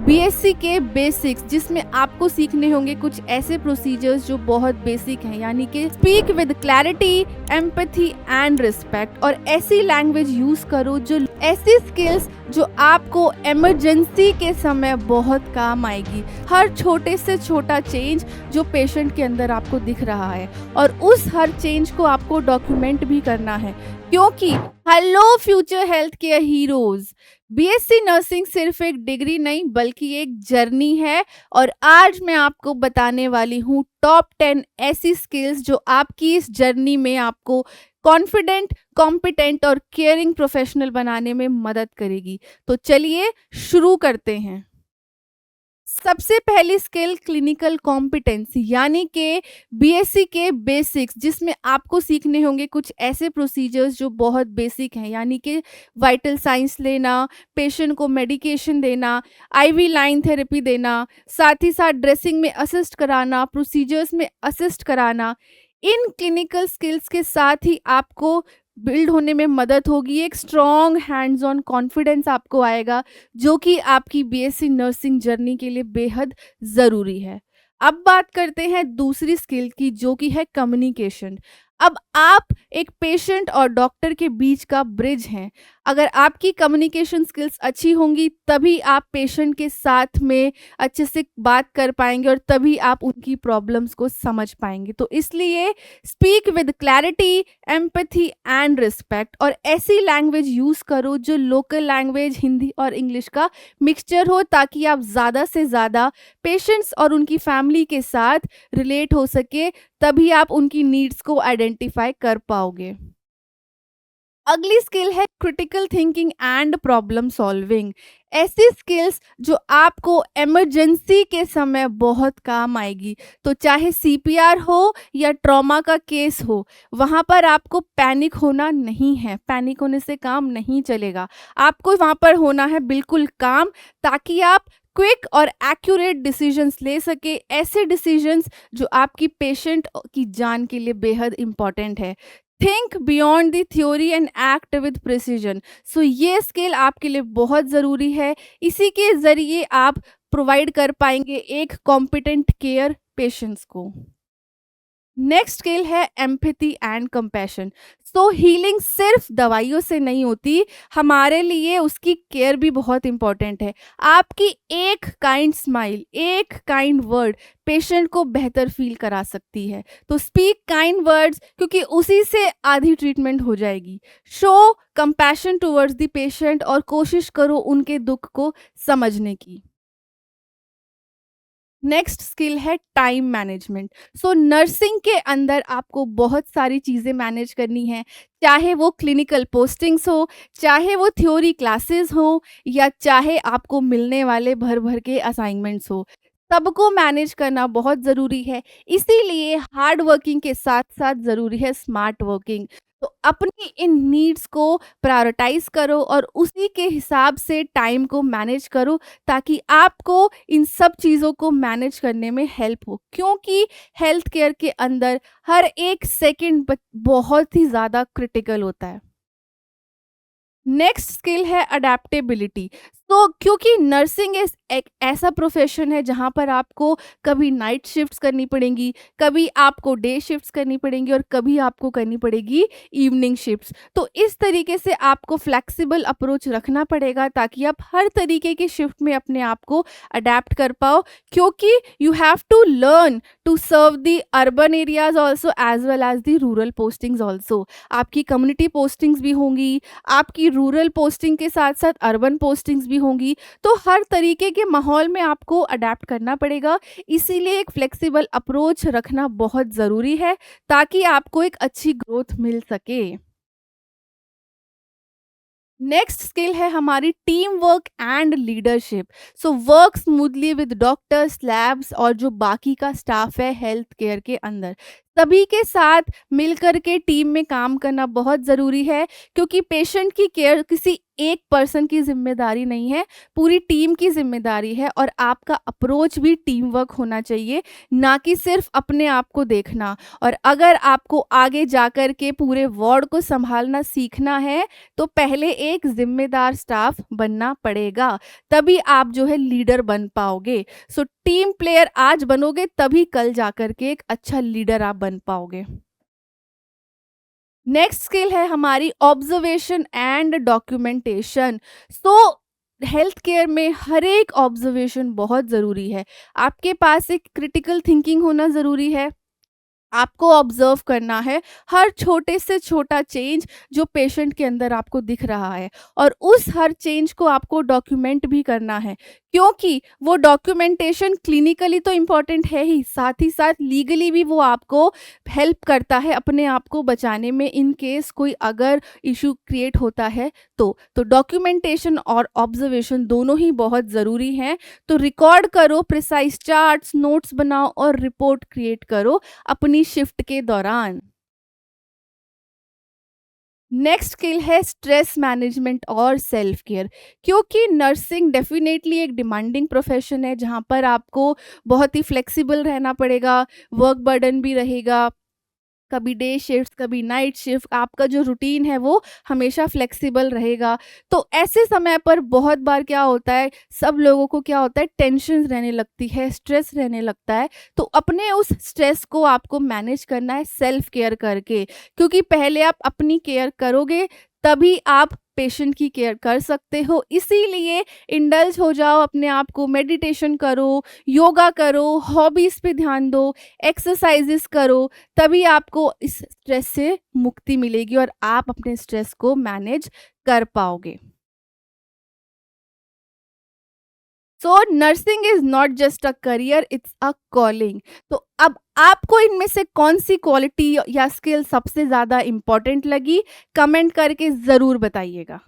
BSc के basics जिसमें आपको सीखने होंगे कुछ ऐसे प्रोसीजर्स जो बहुत बेसिक हैं, यानी कि speak with clarity, empathy and respect, और ऐसी लैंग्वेज यूज करो जो ऐसी स्किल्स जो आपको इमरजेंसी के समय बहुत काम आएगी। हर छोटे से छोटा चेंज जो पेशेंट के अंदर आपको दिख रहा है, और उस हर चेंज को आपको डॉक्यूमेंट भी करना है, क्योंकि hello future health care heroes, BSc nursing सिर्फ एक डिग्री नहीं बल्कि एक जर्नी है। और आज मैं आपको बताने वाली हूँ टॉप 10 ऐसी स्किल्स जो आपकी इस जर्नी में आपको कॉन्फिडेंट, कॉम्पिटेंट और केयरिंग प्रोफेशनल बनाने में मदद करेगी। तो चलिए शुरू करते हैं। सबसे पहली स्किल क्लिनिकल कॉम्पिटेंसी, यानी कि बीएससी के बेसिक्स जिसमें आपको सीखने होंगे कुछ ऐसे प्रोसीजर्स जो बहुत बेसिक हैं, यानी कि वाइटल साइंस लेना, पेशेंट को मेडिकेशन देना, आईवी लाइन थेरेपी देना, साथ ही साथ ड्रेसिंग में असिस्ट कराना, प्रोसीजर्स में असिस्ट कराना। इन क्लिनिकल स्किल्स के साथ ही आपको बिल्ड होने में मदद होगी, एक स्ट्रॉन्ग हैंड्स ऑन कॉन्फिडेंस आपको आएगा, जो कि आपकी बीएससी नर्सिंग जर्नी के लिए बेहद ज़रूरी है। अब बात करते हैं दूसरी स्किल की, जो कि है कम्युनिकेशन। अब आप एक पेशेंट और डॉक्टर के बीच का ब्रिज हैं। अगर आपकी कम्युनिकेशन स्किल्स अच्छी होंगी तभी आप पेशेंट के साथ में अच्छे से बात कर पाएंगे और तभी आप उनकी प्रॉब्लम्स को समझ पाएंगे। तो इसलिए speak with clarity, empathy and respect, और ऐसी लैंग्वेज यूज करो जो लोकल लैंग्वेज हिंदी और इंग्लिश का मिक्सचर हो, ताकि आप ज़्यादा से ज़्यादा पेशेंट्स और उनकी फैमिली के साथ रिलेट हो सके, तभी आप उनकी नीड्स को आइडेंटिफाई कर पाओगे। अगली स्किल है critical thinking and problem solving. ऐसी स्किल्स जो आपको इमरजेंसी के समय बहुत काम आएगी। तो चाहे सीपीआर हो या ट्रॉमा का केस हो, वहाँ पर आपको पैनिक होना नहीं है। पैनिक होने से काम नहीं चलेगा। आपको वहाँ पर होना है बिल्कुल काम, ताकि आप क्विक और एक्यूरेट डिसीजंस ले सके, ऐसे डिसीजंस जो आपकी पेशेंट की जान के लिए बेहद इंपॉर्टेंट है। Think beyond the theory and act with precision. So ये स्किल आपके लिए बहुत ज़रूरी है। इसी के ज़रिए आप प्रोवाइड कर पाएंगे एक कॉम्पिटेंट केयर पेशेंट्स को। नेक्स्ट स्किल है empathy and compassion. So healing सिर्फ दवाइयों से नहीं होती, हमारे लिए उसकी केयर भी बहुत इंपॉर्टेंट है। आपकी एक काइंड स्माइल, एक काइंड वर्ड पेशेंट को बेहतर फील करा सकती है। तो स्पीक काइंड वर्ड्स, क्योंकि उसी से आधी ट्रीटमेंट हो जाएगी। Show compassion towards the patient, और कोशिश करो उनके दुख को समझने की। नेक्स्ट स्किल है टाइम मैनेजमेंट। सो नर्सिंग के अंदर आपको बहुत सारी चीज़ें मैनेज करनी है, चाहे वो क्लिनिकल पोस्टिंग्स हो, चाहे वो थ्योरी क्लासेस हो, या चाहे आपको मिलने वाले भर भर के असाइनमेंट्स हो। सबको मैनेज करना बहुत ज़रूरी है। इसीलिए हार्ड वर्किंग के साथ साथ ज़रूरी है स्मार्ट वर्किंग। तो अपनी इन नीड्स को प्रायोरिटाइज करो और उसी के हिसाब से टाइम को मैनेज करो, ताकि आपको इन सब चीज़ों को मैनेज करने में हेल्प हो, क्योंकि हेल्थ केयर के अंदर हर एक सेकंड बहुत ही ज़्यादा क्रिटिकल होता है। नेक्स्ट स्किल है अडेप्टेबिलिटी। तो क्योंकि नर्सिंग एक ऐसा प्रोफेशन है जहाँ पर आपको कभी नाइट शिफ्ट्स करनी पड़ेंगी, कभी आपको डे शिफ्ट्स करनी पड़ेंगी, और कभी आपको करनी पड़ेगी इवनिंग शिफ्ट्स। तो इस तरीके से आपको फ्लेक्सिबल अप्रोच रखना पड़ेगा, ताकि आप हर तरीके की शिफ्ट में अपने आप को अडेप्ट कर पाओ, क्योंकि you have to learn to serve the urban areas also as well as the rural postings also. आपकी कम्युनिटी पोस्टिंग्स भी होंगी, आपकी रूरल पोस्टिंग के साथ साथ अर्बन पोस्टिंग्स भी होंगी। तो हर तरीके के माहौल में आपको अडेप्ट करना पड़ेगा। इसीलिए एक फ्लेक्सिबल अप्रोच रखना बहुत ज़रूरी है, ताकि आपको एक अच्छी ग्रोथ मिल सके। नेक्स्ट स्किल है हमारी team work and leadership. So work smoothly with doctors, labs और जो बाकी का स्टाफ है हेल्थ केयर के अंदर, सभी के साथ मिलकर के टीम में काम करना बहुत ज़रूरी है, क्योंकि पेशेंट की केयर किसी एक पर्सन की ज़िम्मेदारी नहीं है, पूरी टीम की ज़िम्मेदारी है और आपका अप्रोच भी टीम वर्क होना चाहिए, ना कि सिर्फ़ अपने आप को देखना। और अगर आपको आगे जाकर के पूरे वार्ड को सँभालना सीखना है, तो पहले एक ज़िम्मेदार स्टाफ बनना पड़ेगा, तभी आप जो है लीडर बन पाओगे। सो टीम प्लेयर आज बनोगे तभी कल जाकर के एक अच्छा लीडर आप बन पाओगे। नेक्स्ट स्किल है हमारी observation and documentation. So health care में हर एक ऑब्जर्वेशन बहुत ज़रूरी है। आपके पास एक क्रिटिकल थिंकिंग होना ज़रूरी है। आपको ऑब्जर्व करना है हर छोटे से छोटा चेंज जो पेशेंट के अंदर आपको दिख रहा है, और उस हर चेंज को आपको डॉक्यूमेंट भी करना है, क्योंकि वो डॉक्यूमेंटेशन क्लिनिकली तो इम्पॉर्टेंट है ही साथ लीगली भी वो आपको हेल्प करता है अपने आप को बचाने में, इन केस कोई अगर इशू क्रिएट होता है तो डॉक्यूमेंटेशन और ऑब्जर्वेशन दोनों ही बहुत ज़रूरी हैं। तो रिकॉर्ड करो, प्रिसाइज चार्ट्स नोट्स बनाओ और रिपोर्ट क्रिएट करो अपनी शिफ्ट के दौरान। नेक्स्ट स्किल है स्ट्रेस मैनेजमेंट और सेल्फ केयर, क्योंकि नर्सिंग डेफिनेटली एक डिमांडिंग प्रोफेशन है जहाँ पर आपको बहुत ही फ्लेक्सिबल रहना पड़ेगा, वर्क बर्डन भी रहेगा, कभी डे शिफ्ट कभी नाइट शिफ्ट, आपका जो रूटीन है वो हमेशा फ्लेक्सिबल रहेगा। तो ऐसे समय पर बहुत बार क्या होता है, सब लोगों को क्या होता है, टेंशन रहने लगती है, स्ट्रेस रहने लगता है। तो अपने उस स्ट्रेस को आपको मैनेज करना है सेल्फ केयर करके, क्योंकि पहले आप अपनी केयर करोगे तभी आप पेशेंट की केयर कर सकते हो। इसीलिए इंडल्ज हो जाओ अपने आप को, मेडिटेशन करो, योगा करो, हॉबीज पे ध्यान दो, एक्सरसाइजेस करो, तभी आपको इस स्ट्रेस से मुक्ति मिलेगी और आप अपने स्ट्रेस को मैनेज कर पाओगे। सो nursing is not just a career, it's a calling. तो अब आपको इनमें से कौन सी क्वालिटी या स्किल सबसे ज्यादा इंपॉर्टेंट लगी, कमेंट करके जरूर बताइएगा।